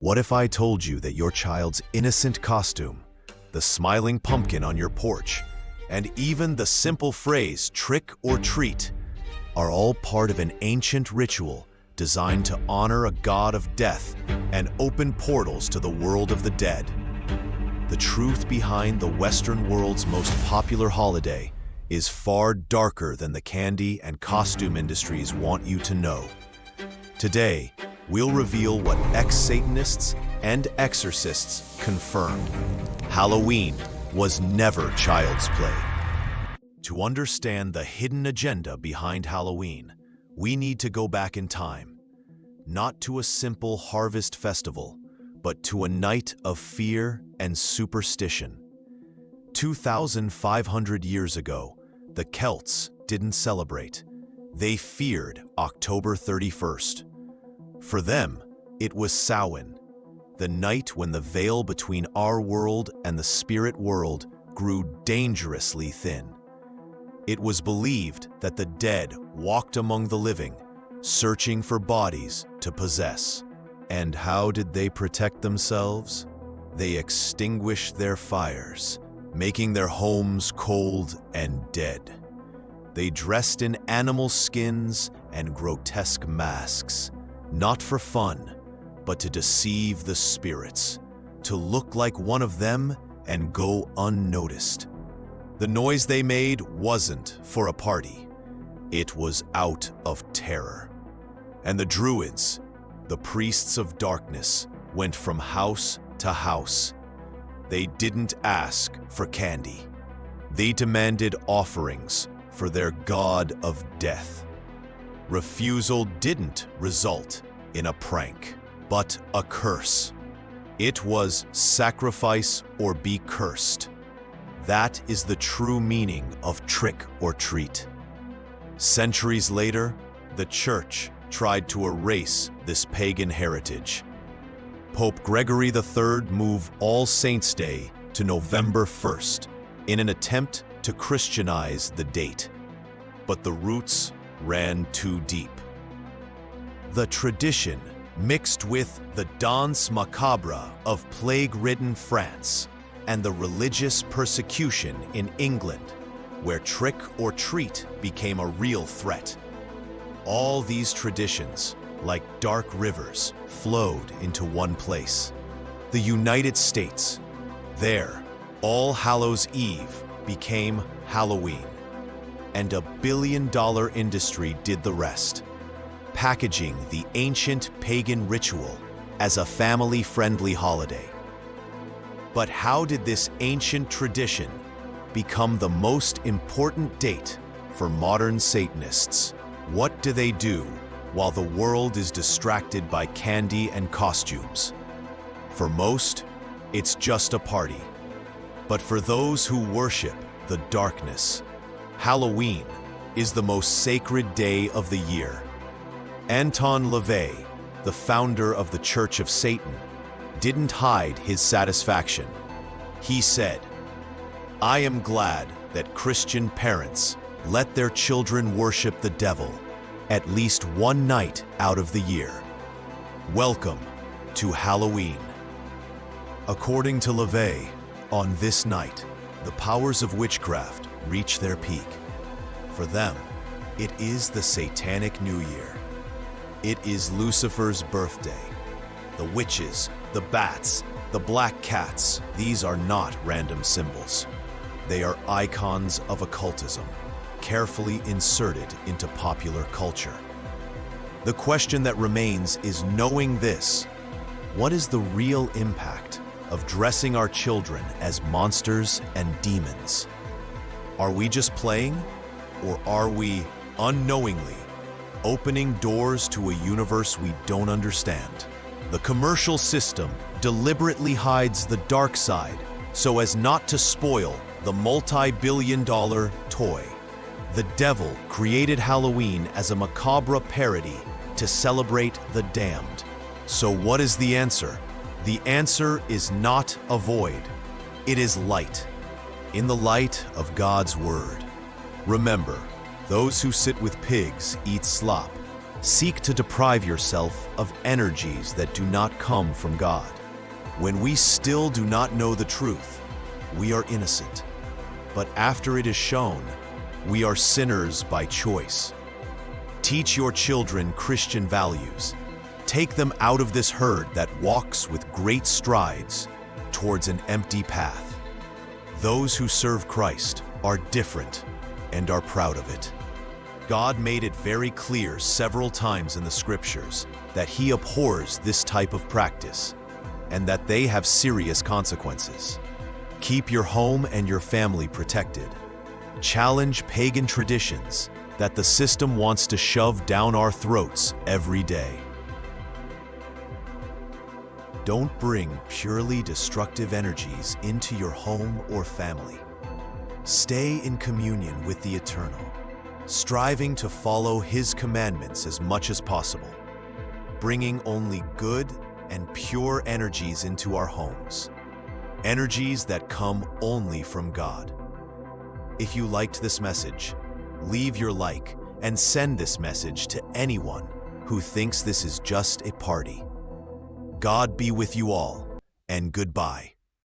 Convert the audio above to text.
What if I told you that your child's innocent costume, the smiling pumpkin on your porch, and even the simple phrase trick or treat are all part of an ancient ritual designed to honor a god of death and open portals to the world of the dead? The truth behind the Western world's most popular holiday is far darker than the candy and costume industries want you to know. Today, we'll reveal what ex-Satanists and exorcists confirmed. Halloween was never child's play. To understand the hidden agenda behind Halloween, we need to go back in time, not to a simple harvest festival, but to a night of fear and superstition. 2,500 years ago, the Celts didn't celebrate. They feared October 31st. For them, it was Samhain, the night when the veil between our world and the spirit world grew dangerously thin. It was believed that the dead walked among the living, searching for bodies to possess. And how did they protect themselves? They extinguished their fires, making their homes cold and dead. They dressed in animal skins and grotesque masks, not for fun, but to deceive the spirits, to look like one of them and go unnoticed. The noise they made wasn't for a party. It was out of terror. And the druids, the priests of darkness, went from house to house. They didn't ask for candy. They demanded offerings for their god of death. Refusal didn't result in a prank, but a curse. It was sacrifice or be cursed. That is the true meaning of trick or treat. Centuries later, the Church tried to erase this pagan heritage. Pope Gregory III moved All Saints' Day to November 1st in an attempt to Christianize the date. But the roots ran too deep. The tradition mixed with the danse macabre of plague-ridden France and the religious persecution in England, where trick or treat became a real threat. All these traditions, like dark rivers, flowed into one place, the United States. There, All Hallows' Eve became Halloween, and a billion-dollar industry did the rest, packaging the ancient pagan ritual as a family-friendly holiday. But how did this ancient tradition become the most important date for modern Satanists? What do they do while the world is distracted by candy and costumes? For most, it's just a party. But for those who worship the darkness, Halloween is the most sacred day of the year. Anton LaVey, the founder of the Church of Satan, didn't hide his satisfaction. He said, "I am glad that Christian parents let their children worship the devil at least one night out of the year. Welcome to Halloween." According to LaVey, on this night, the powers of witchcraft reach their peak. For them, it is the Satanic New Year. It is Lucifer's birthday. The witches, the bats, the black cats, these are not random symbols. They are icons of occultism, carefully inserted into popular culture. The question that remains is, knowing this, what is the real impact of dressing our children as monsters and demons? Are we just playing, or are we, unknowingly, opening doors to a universe we don't understand? The commercial system deliberately hides the dark side so as not to spoil the multi-billion-dollar toy. The devil created Halloween as a macabre parody to celebrate the damned. So what is the answer? The answer is not a void. It is light. In the light of God's word. Remember, those who sit with pigs eat slop, seek to deprive yourself of energies that do not come from God. When we still do not know the truth, we are innocent. But after it is shown, we are sinners by choice. Teach your children Christian values. Take them out of this herd that walks with great strides towards an empty path. Those who serve Christ are different and are proud of it. God made it very clear several times in the scriptures that He abhors this type of practice and that they have serious consequences. Keep your home and your family protected. Challenge pagan traditions that the system wants to shove down our throats every day. Don't bring purely destructive energies into your home or family. Stay in communion with the Eternal, striving to follow His commandments as much as possible, bringing only good and pure energies into our homes, energies that come only from God. If you liked this message, leave your like and send this message to anyone who thinks this is just a party. God be with you all, and goodbye.